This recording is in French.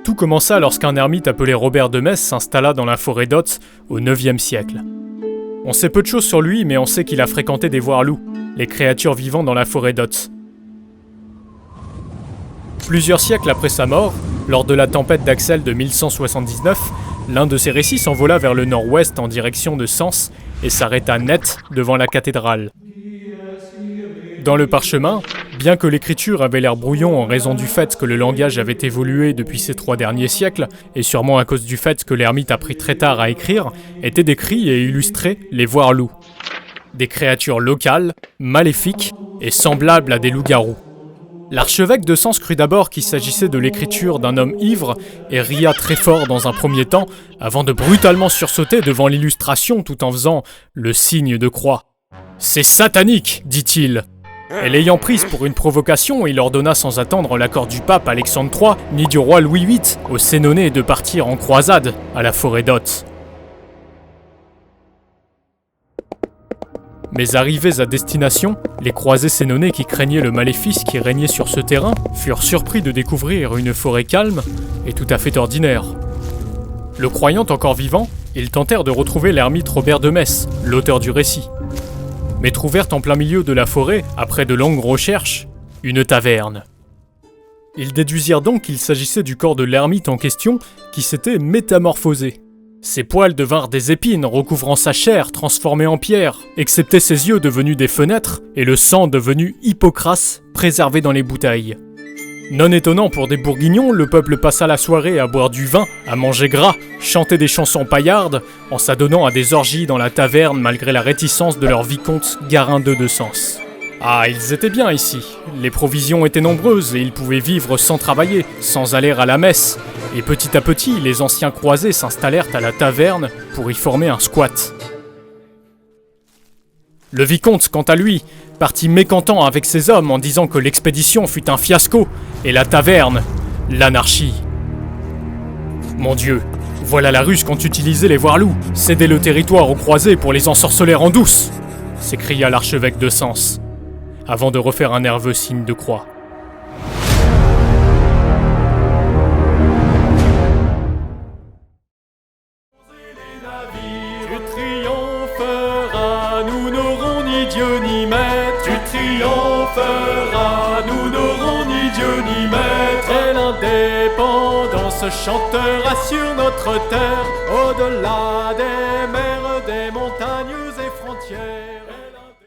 Tout commença lorsqu'un ermite appelé Robert de Metz s'installa dans la forêt d'Otz au IXe siècle. On sait peu de choses sur lui, mais on sait qu'il a fréquenté des voire-loups, les créatures vivant dans la forêt d'Otz. Plusieurs siècles après sa mort, lors de la tempête d'Axel de 1179, l'un de ses récits s'envola vers le nord-ouest en direction de Sens et s'arrêta net devant la cathédrale. Dans le parchemin, bien que l'écriture avait l'air brouillon en raison du fait que le langage avait évolué depuis ces 3 derniers siècles, et sûrement à cause du fait que l'ermite apprit très tard à écrire, étaient décrits et illustrés les voire-loups. Des créatures locales, maléfiques et semblables à des loups-garous. L'archevêque de Sens crut d'abord qu'il s'agissait de l'écriture d'un homme ivre et ria très fort dans un premier temps, avant de brutalement sursauter devant l'illustration tout en faisant le signe de croix. « C'est satanique !» dit-il. Et l'ayant prise pour une provocation, il ordonna sans attendre l'accord du pape Alexandre III ni du roi Louis VIII aux Sénonais de partir en croisade à la forêt d'Otz. Mais arrivés à destination, les croisés sénonais qui craignaient le maléfice qui régnait sur ce terrain furent surpris de découvrir une forêt calme et tout à fait ordinaire. Le croyant encore vivant, ils tentèrent de retrouver l'ermite Robert de Metz, l'auteur du récit. Mais trouvèrent en plein milieu de la forêt, après de longues recherches, une taverne. Ils déduisirent donc qu'il s'agissait du corps de l'ermite en question qui s'était métamorphosé. Ses poils devinrent des épines recouvrant sa chair transformée en pierre, excepté ses yeux devenus des fenêtres et le sang devenu hypocras préservé dans les bouteilles. Non étonnant pour des bourguignons, le peuple passa la soirée à boire du vin, à manger gras, chanter des chansons paillardes, en s'adonnant à des orgies dans la taverne malgré la réticence de leur vicomte Garin II de Sens. Ah, ils étaient bien ici. Les provisions étaient nombreuses et ils pouvaient vivre sans travailler, sans aller à la messe. Et petit à petit, les anciens croisés s'installèrent à la taverne pour y former un squat. Le vicomte, quant à lui, partit mécontent avec ses hommes en disant que l'expédition fut un fiasco et la taverne, l'anarchie. Mon Dieu, voilà la ruse qu'ont utilisé les voire-loups, céder le territoire aux croisés pour les ensorceler en douce, s'écria l'archevêque de Sens, avant de refaire un nerveux signe de croix. Dieu ni maître, tu triompheras, nous n'aurons ni Dieu ni maître. Et l'indépendance chantera sur notre terre, au-delà des mers, des montagnes et frontières.